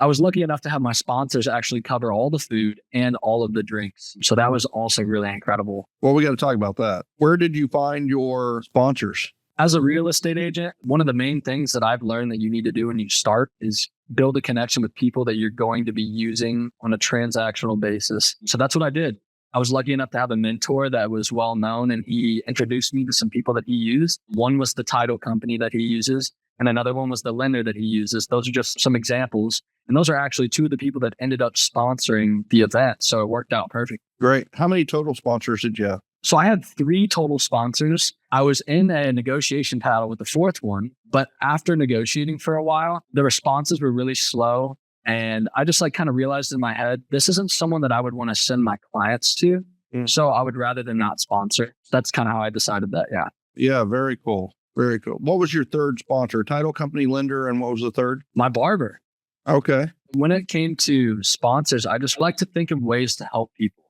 I was lucky enough to have my sponsors actually cover all the food and all of the drinks. So that was also really incredible. Well, we got to talk about that. Where did you find your sponsors? As a real estate agent, one of the main things that I've learned that you need to do when you start is build a connection with people that you're going to be using on a transactional basis. So that's what I did. I was lucky enough to have a mentor that was well known, and he introduced me to some people that he used. One was the title company that he uses, and another one was the lender that he uses. Those are just some examples. And those are actually two of the people that ended up sponsoring the event. So it worked out perfect. Great. How many total sponsors did you have? So I had 3 total sponsors. I was in a negotiation battle with the 4th one, but after negotiating for a while, the responses were really slow. And I just kind of realized in my head, this isn't someone that I would want to send my clients to. So I would rather than not sponsor. That's kind of how I decided that. Yeah. Yeah. Very cool. Very cool. What was your third sponsor? Title company, lender, and what was the third? My barber. Okay. When it came to sponsors, I just like to think of ways to help people.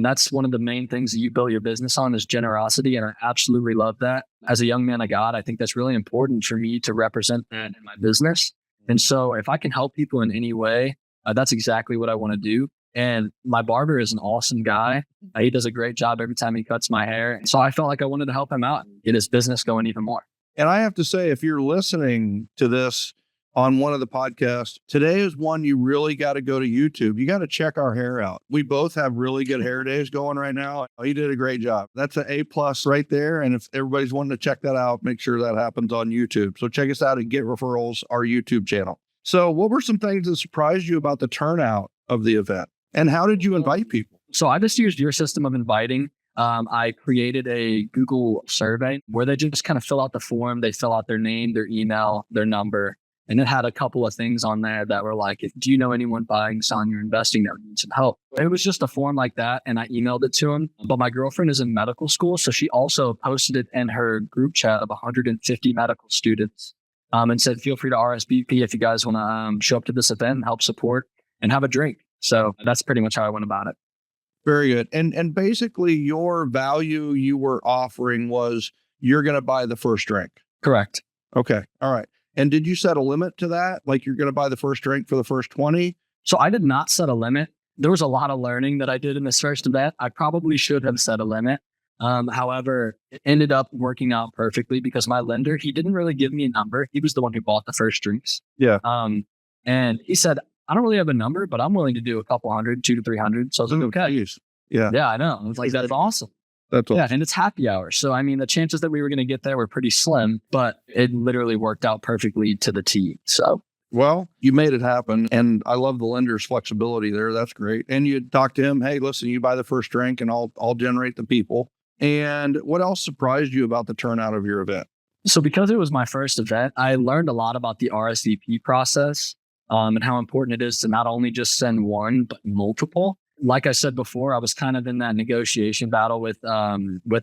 That's one of the main things that you build your business on is generosity. And I absolutely love that. As a young man of God, I think that's really important for me to represent that in my business. And so if I can help people in any way, that's exactly what I want to do. And my barber is an awesome guy. He does a great job every time he cuts my hair. So I felt like I wanted to help him out and get his business going even more. And I have to say, if you're listening to this on one of the podcasts, today is one you really got to go to YouTube. You got to check our hair out. We both have really good hair days going right now. He did a great job. That's an A+ right there. And if everybody's wanting to check that out, make sure that happens on YouTube. So check us out at Get Referrals, our YouTube channel. So what were some things that surprised you about the turnout of the event? And how did you invite people? So I just used your system of inviting. I created a Google survey where they just kind of fill out the form. They fill out their name, their email, their number. And it had a couple of things on there that were like, do you know anyone buying, selling, or investing that would need some help? It was just a form like that. And I emailed it to him. But my girlfriend is in medical school. So she also posted it in her group chat of 150 medical students and said, feel free to RSVP if you guys want to show up to this event and help support and have a drink. So that's pretty much how I went about it. Very good. And basically your value you were offering was you're going to buy the first drink. Correct. Okay. All right. And did you set a limit to that? Like you're going to buy the first drink for the first 20? So I did not set a limit. There was a lot of learning that I did in this first event. I probably should have set a limit. However, it ended up working out perfectly because my lender, he didn't really give me a number. He was the one who bought the first drinks. Yeah. And he said, I don't really have a number, but I'm willing to do a couple hundred, 200 to 300. So I was like, okay. Geez. Yeah. Yeah, I know. I was like, that's awesome. That's awesome. Yeah, and it's happy hour. So, I mean, the chances that we were going to get there were pretty slim, but it literally worked out perfectly to the T. So, well, you made it happen. And I love the lender's flexibility there. That's great. And you talk to him, hey, listen, you buy the first drink and I'll generate the people. And what else surprised you about the turnout of your event? So because it was my first event, I learned a lot about the RSVP process and how important it is to not only just send one, but multiple. Like I said before, I was kind of in that negotiation battle with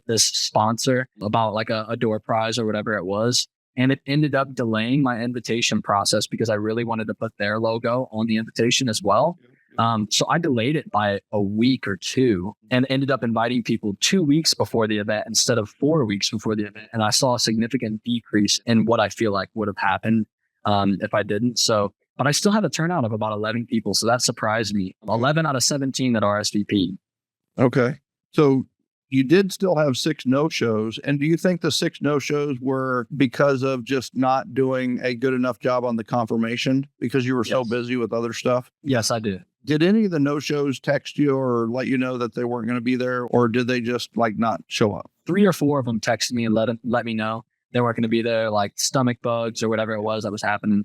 this sponsor about like a door prize or whatever it was. And it ended up delaying my invitation process because I really wanted to put their logo on the invitation as well. So I delayed it by a week or two and ended up inviting people 2 weeks before the event instead of 4 weeks before the event. And I saw a significant decrease in what I feel like would have happened if I didn't. But I still had a turnout of about 11 people. So that surprised me. 11 out of 17 that RSVP. Okay. So you did still have 6 no-shows. And do you think the 6 no-shows were because of just not doing a good enough job on the confirmation because you were so busy with other stuff? Yes, I did. Did any of the no-shows text you or let you know that they weren't going to be there? Or did they just like not show up? 3 or 4 of them texted me and let me know they weren't going to be there, like stomach bugs or whatever it was that was happening.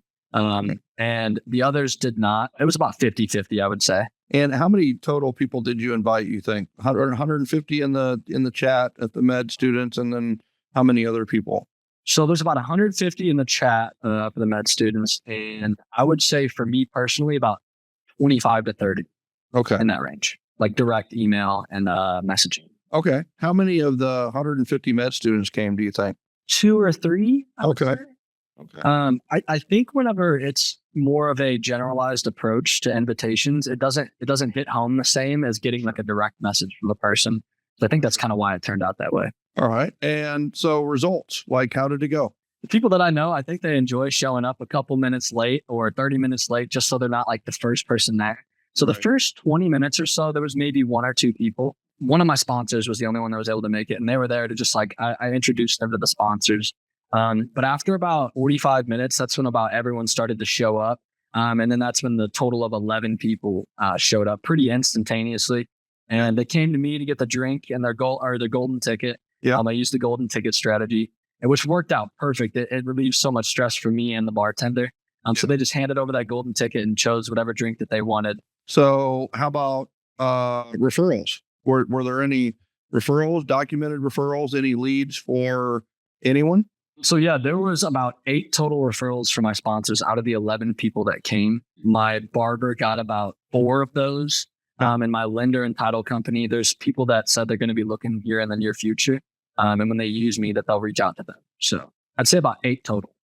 And the others did not. It was about 50-50, I would say. And how many total people did you invite, you think? 150 in the chat at the med students, and then how many other people? So there's about 150 in the chat for the med students. And I would say for me personally, about 25 to 30. Okay. In that range, like direct email and messaging. Okay. How many of the 150 med students came, do you think? 2 or 3. Okay. I think whenever it's more of a generalized approach to invitations, it doesn't hit home the same as getting like a direct message from the person. So I think that's kind of why it turned out that way. All right. And so results, like how did it go? The people that I know, I think they enjoy showing up a couple minutes late or 30 minutes late just so they're not like the first person there. So the first 20 minutes or so, there was maybe one or two people. One of my sponsors was the only one that was able to make it. And they were there to just like, I introduced them to the sponsors. But after about 45 minutes, that's when about everyone started to show up. And then that's when the total of 11 people showed up pretty instantaneously. And they came to me to get the drink and their golden ticket. Yeah. I used the golden ticket strategy, which worked out perfect. It relieved so much stress for me and the bartender. So they just handed over that golden ticket and chose whatever drink that they wanted. So how about referrals? Were there any referrals, documented referrals, any leads for anyone? So yeah, there was about 8 total referrals for my sponsors out of the 11 people that came. My barber got about 4 of those. And my lender and title company, there's people that said they're going to be looking here in the near future. And when they use me, that they'll reach out to them. So I'd say about 8 total.